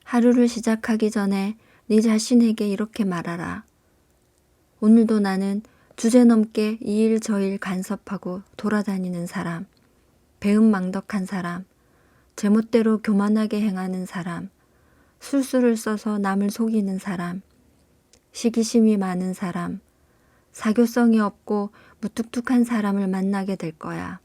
하루를 시작하기 전에 네 자신에게 이렇게 말하라. 오늘도 나는 주제넘게 이 일 저 일 간섭하고 돌아다니는 사람, 배은망덕한 사람, 제멋대로 교만하게 행하는 사람, 술수를 써서 남을 속이는 사람, 시기심이 많은 사람, 사교성이 없고 무뚝뚝한 사람을 만나게 될 거야.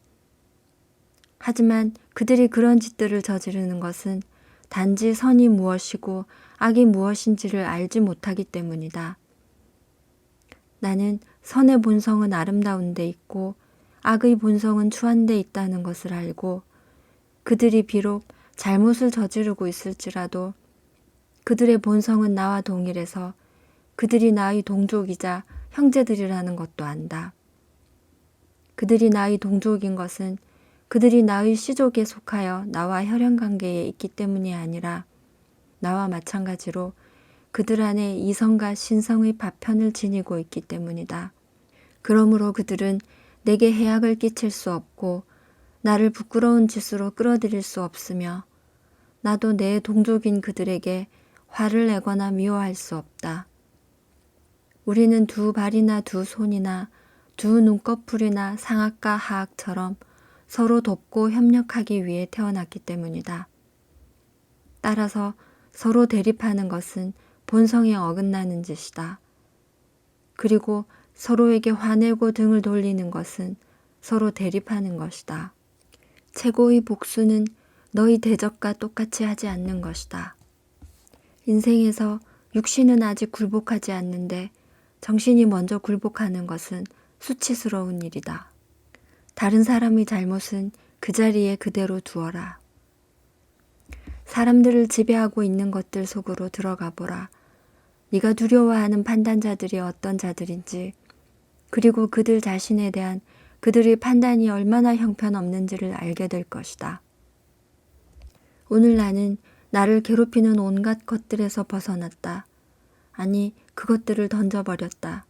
하지만 그들이 그런 짓들을 저지르는 것은 단지 선이 무엇이고 악이 무엇인지를 알지 못하기 때문이다. 나는 선의 본성은 아름다운 데 있고 악의 본성은 추한 데 있다는 것을 알고 그들이 비록 잘못을 저지르고 있을지라도 그들의 본성은 나와 동일해서 그들이 나의 동족이자 형제들이라는 것도 안다. 그들이 나의 동족인 것은 그들이 나의 씨족에 속하여 나와 혈연관계에 있기 때문이 아니라 나와 마찬가지로 그들 안에 이성과 신성의 파편을 지니고 있기 때문이다. 그러므로 그들은 내게 해악을 끼칠 수 없고 나를 부끄러운 짓으로 끌어들일 수 없으며 나도 내 동족인 그들에게 화를 내거나 미워할 수 없다. 우리는 두 발이나 두 손이나 두 눈꺼풀이나 상악과 하악처럼 서로 돕고 협력하기 위해 태어났기 때문이다. 따라서 서로 대립하는 것은 본성에 어긋나는 짓이다. 그리고 서로에게 화내고 등을 돌리는 것은 서로 대립하는 것이다. 최고의 복수는 너희 대적과 똑같이 하지 않는 것이다. 인생에서 육신은 아직 굴복하지 않는데 정신이 먼저 굴복하는 것은 수치스러운 일이다. 다른 사람의 잘못은 그 자리에 그대로 두어라. 사람들을 지배하고 있는 것들 속으로 들어가 보라. 네가 두려워하는 판단자들이 어떤 자들인지 그리고 그들 자신에 대한 그들의 판단이 얼마나 형편없는지를 알게 될 것이다. 오늘 나는 나를 괴롭히는 온갖 것들에서 벗어났다. 아니, 그것들을 던져버렸다.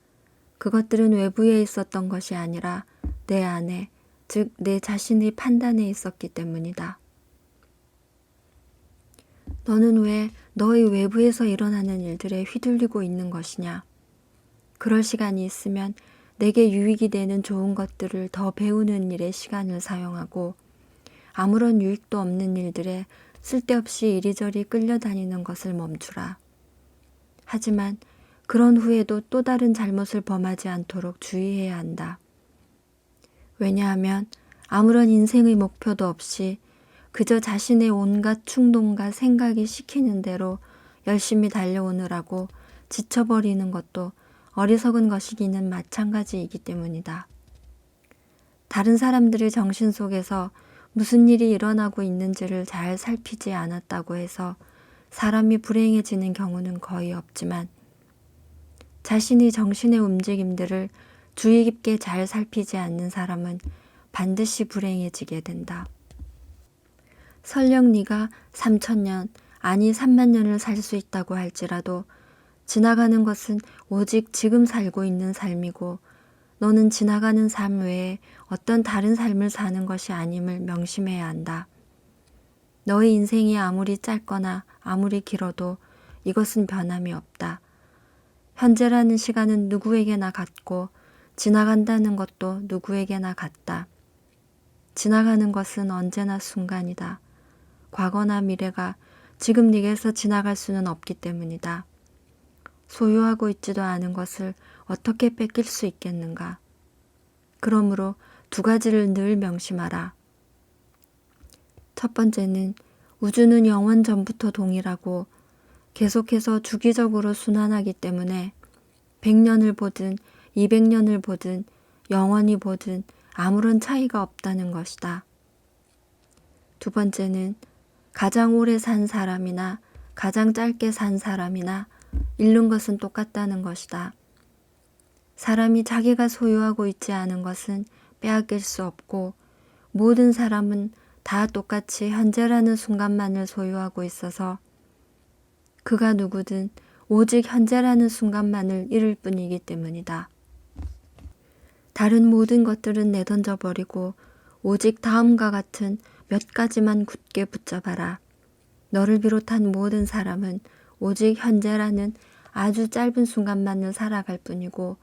그것들은 외부에 있었던 것이 아니라 내 안에, 즉 내 자신의 판단에 있었기 때문이다. 너는 왜 너의 외부에서 일어나는 일들에 휘둘리고 있는 것이냐? 그럴 시간이 있으면 내게 유익이 되는 좋은 것들을 더 배우는 일에 시간을 사용하고 아무런 유익도 없는 일들에 쓸데없이 이리저리 끌려다니는 것을 멈추라. 하지만 그런 후에도 또 다른 잘못을 범하지 않도록 주의해야 한다. 왜냐하면 아무런 인생의 목표도 없이 그저 자신의 온갖 충동과 생각이 시키는 대로 열심히 달려오느라고 지쳐버리는 것도 어리석은 것이기는 마찬가지이기 때문이다. 다른 사람들의 정신 속에서 무슨 일이 일어나고 있는지를 잘 살피지 않았다고 해서 사람이 불행해지는 경우는 거의 없지만 자신의 정신의 움직임들을 주의 깊게 잘 살피지 않는 사람은 반드시 불행해지게 된다. 설령 네가 3,000년, 아니 3만 년을 살 수 있다고 할지라도 지나가는 것은 오직 지금 살고 있는 삶이고 너는 지나가는 삶 외에 어떤 다른 삶을 사는 것이 아님을 명심해야 한다. 너의 인생이 아무리 짧거나 아무리 길어도 이것은 변함이 없다. 현재라는 시간은 누구에게나 같고 지나간다는 것도 누구에게나 같다. 지나가는 것은 언제나 순간이다. 과거나 미래가 지금 네게서 지나갈 수는 없기 때문이다. 소유하고 있지도 않은 것을 어떻게 뺏길 수 있겠는가? 그러므로 두 가지를 늘 명심하라. 첫 번째는 우주는 영원 전부터 동일하고 계속해서 주기적으로 순환하기 때문에 100년을 보든 200년을 보든 영원히 보든 아무런 차이가 없다는 것이다. 두 번째는 가장 오래 산 사람이나 가장 짧게 산 사람이나 잃는 것은 똑같다는 것이다. 사람이 자기가 소유하고 있지 않은 것은 빼앗길 수 없고 모든 사람은 다 똑같이 현재라는 순간만을 소유하고 있어서 그가 누구든 오직 현재라는 순간만을 잃을 뿐이기 때문이다. 다른 모든 것들은 내던져버리고 오직 다음과 같은 몇 가지만 굳게 붙잡아라. 너를 비롯한 모든 사람은 오직 현재라는 아주 짧은 순간만을 살아갈 뿐이고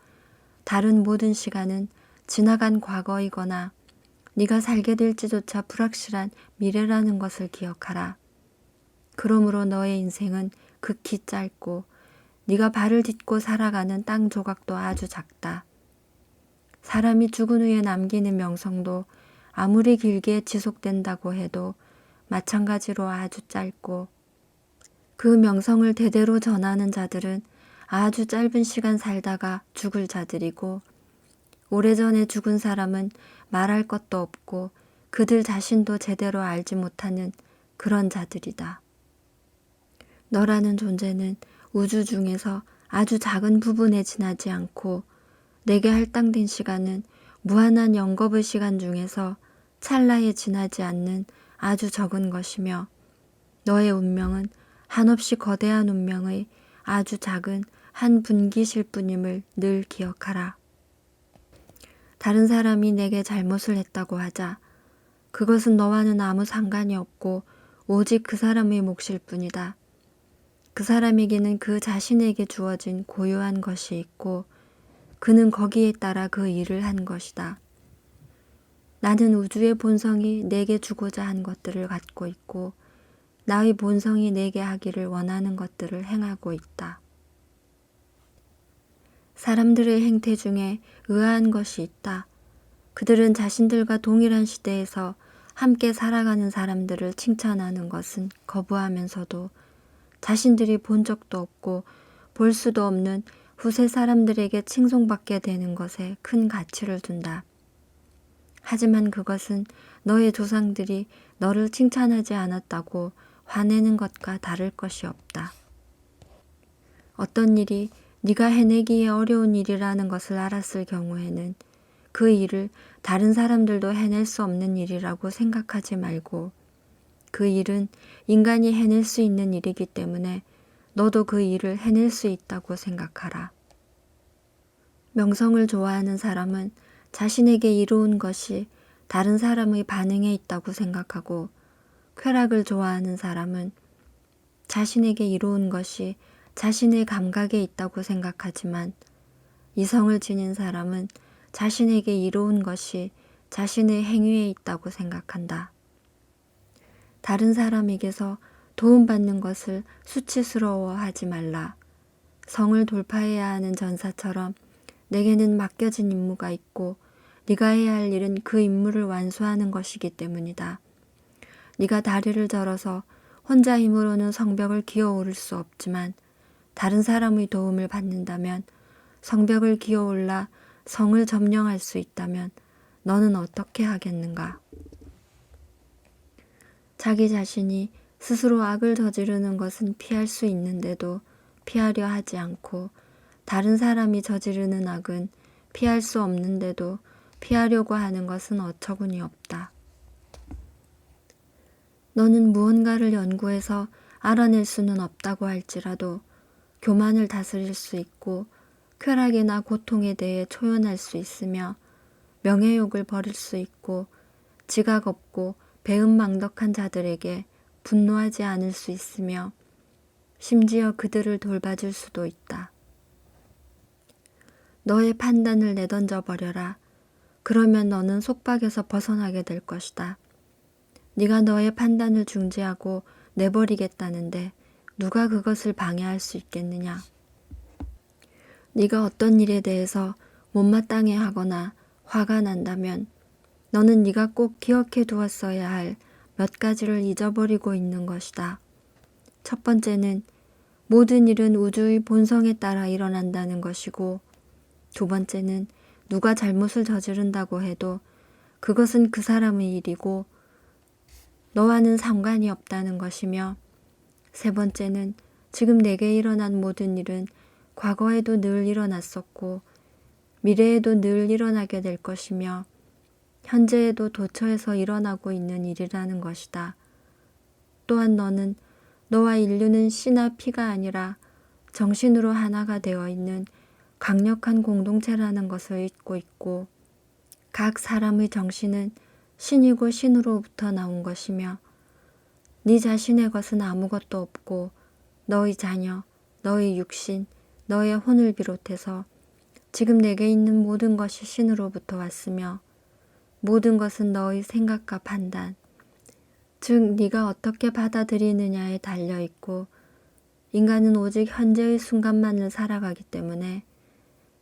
다른 모든 시간은 지나간 과거이거나 네가 살게 될지조차 불확실한 미래라는 것을 기억하라. 그러므로 너의 인생은 극히 짧고 네가 발을 딛고 살아가는 땅 조각도 아주 작다. 사람이 죽은 후에 남기는 명성도 아무리 길게 지속된다고 해도 마찬가지로 아주 짧고 그 명성을 대대로 전하는 자들은 아주 짧은 시간 살다가 죽을 자들이고 오래전에 죽은 사람은 말할 것도 없고 그들 자신도 제대로 알지 못하는 그런 자들이다. 너라는 존재는 우주 중에서 아주 작은 부분에 지나지 않고 내게 할당된 시간은 무한한 영겁의 시간 중에서 찰나에 지나지 않는 아주 적은 것이며 너의 운명은 한없이 거대한 운명의 아주 작은 한 분기실 뿐임을 늘 기억하라. 다른 사람이 내게 잘못을 했다고 하자. 그것은 너와는 아무 상관이 없고 오직 그 사람의 몫일 뿐이다. 그 사람에게는 그 자신에게 주어진 고유한 것이 있고 그는 거기에 따라 그 일을 한 것이다. 나는 우주의 본성이 내게 주고자 한 것들을 갖고 있고 나의 본성이 내게 하기를 원하는 것들을 행하고 있다. 사람들의 행태 중에 의아한 것이 있다. 그들은 자신들과 동일한 시대에서 함께 살아가는 사람들을 칭찬하는 것은 거부하면서도 자신들이 본 적도 없고 볼 수도 없는 후세 사람들에게 칭송받게 되는 것에 큰 가치를 둔다. 하지만 그것은 너의 조상들이 너를 칭찬하지 않았다고 화내는 것과 다를 것이 없다. 어떤 일이 네가 해내기에 어려운 일이라는 것을 알았을 경우에는 그 일을 다른 사람들도 해낼 수 없는 일이라고 생각하지 말고 그 일은 인간이 해낼 수 있는 일이기 때문에 너도 그 일을 해낼 수 있다고 생각하라. 명성을 좋아하는 사람은 자신에게 이로운 것이 다른 사람의 반응에 있다고 생각하고 쾌락을 좋아하는 사람은 자신에게 이로운 것이 자신의 감각에 있다고 생각하지만 이성을 지닌 사람은 자신에게 이로운 것이 자신의 행위에 있다고 생각한다. 다른 사람에게서 도움받는 것을 수치스러워하지 말라. 성을 돌파해야 하는 전사처럼 내게는 맡겨진 임무가 있고 네가 해야 할 일은 그 임무를 완수하는 것이기 때문이다. 네가 다리를 절어서 혼자 힘으로는 성벽을 기어오를 수 없지만 다른 사람의 도움을 받는다면 성벽을 기어올라 성을 점령할 수 있다면 너는 어떻게 하겠는가? 자기 자신이 스스로 악을 저지르는 것은 피할 수 있는데도 피하려 하지 않고 다른 사람이 저지르는 악은 피할 수 없는데도 피하려고 하는 것은 어처구니 없다. 너는 무언가를 연구해서 알아낼 수는 없다고 할지라도 교만을 다스릴 수 있고 쾌락이나 고통에 대해 초연할 수 있으며 명예욕을 버릴 수 있고 지각 없고 배은망덕한 자들에게 분노하지 않을 수 있으며 심지어 그들을 돌봐줄 수도 있다. 너의 판단을 내던져 버려라. 그러면 너는 속박에서 벗어나게 될 것이다. 네가 너의 판단을 중지하고 내버리겠다는데 누가 그것을 방해할 수 있겠느냐? 네가 어떤 일에 대해서 못마땅해 하거나 화가 난다면 너는 네가 꼭 기억해 두었어야 할 몇 가지를 잊어버리고 있는 것이다. 첫 번째는 모든 일은 우주의 본성에 따라 일어난다는 것이고 두 번째는 누가 잘못을 저지른다고 해도 그것은 그 사람의 일이고 너와는 상관이 없다는 것이며 세 번째는 지금 내게 일어난 모든 일은 과거에도 늘 일어났었고 미래에도 늘 일어나게 될 것이며 현재에도 도처에서 일어나고 있는 일이라는 것이다. 또한 너는 너와 인류는 씨나 피가 아니라 정신으로 하나가 되어 있는 강력한 공동체라는 것을 잊고 있고 각 사람의 정신은 신이고 신으로부터 나온 것이며 네 자신의 것은 아무것도 없고 너의 자녀, 너의 육신, 너의 혼을 비롯해서 지금 내게 있는 모든 것이 신으로부터 왔으며 모든 것은 너의 생각과 판단, 즉 네가 어떻게 받아들이느냐에 달려있고 인간은 오직 현재의 순간만을 살아가기 때문에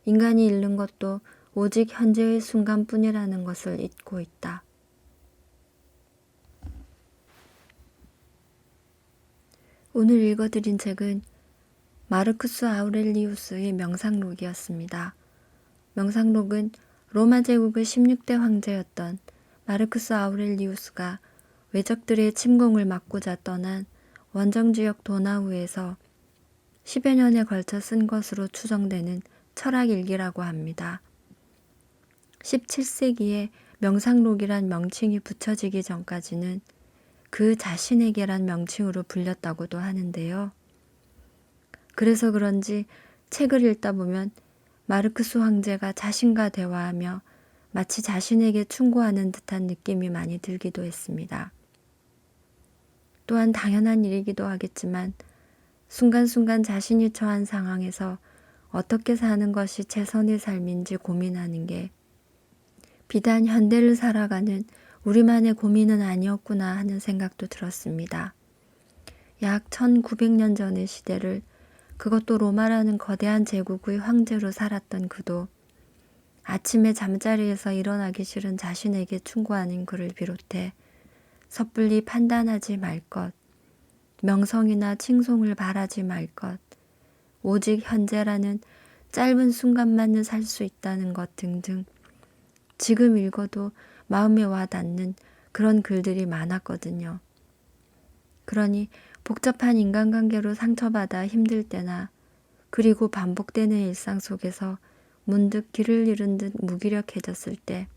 인간이 잃는 것도 오직 현재의 순간뿐이라는 것을 잊고 있다. 오늘 읽어드린 책은 마르쿠스 아우렐리우스의 명상록이었습니다. 명상록은 로마 제국의 16대 황제였던 마르쿠스 아우렐리우스가 외적들의 침공을 막고자 떠난 원정지역 도나우에서 10여 년에 걸쳐 쓴 것으로 추정되는 철학일기라고 합니다. 17세기에 명상록이란 명칭이 붙여지기 전까지는 그 자신에게란 명칭으로 불렸다고도 하는데요. 그래서 그런지 책을 읽다 보면 마르크스 황제가 자신과 대화하며 마치 자신에게 충고하는 듯한 느낌이 많이 들기도 했습니다. 또한 당연한 일이기도 하겠지만 순간순간 자신이 처한 상황에서 어떻게 사는 것이 최선의 삶인지 고민하는 게 비단 현대를 살아가는 우리만의 고민은 아니었구나 하는 생각도 들었습니다. 약 1900년 전의 시대를 그것도 로마라는 거대한 제국의 황제로 살았던 그도 아침에 잠자리에서 일어나기 싫은 자신에게 충고하는 그를 비롯해 섣불리 판단하지 말 것, 명성이나 칭송을 바라지 말 것, 오직 현재라는 짧은 순간만을 살 수 있다는 것 등등 지금 읽어도 마음에 와 닿는 그런 글들이 많았거든요. 그러니 복잡한 인간관계로 상처받아 힘들 때나 그리고 반복되는 일상 속에서 문득 길을 잃은 듯 무기력해졌을 때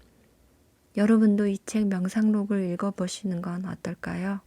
여러분도 이 책 명상록을 읽어보시는 건 어떨까요?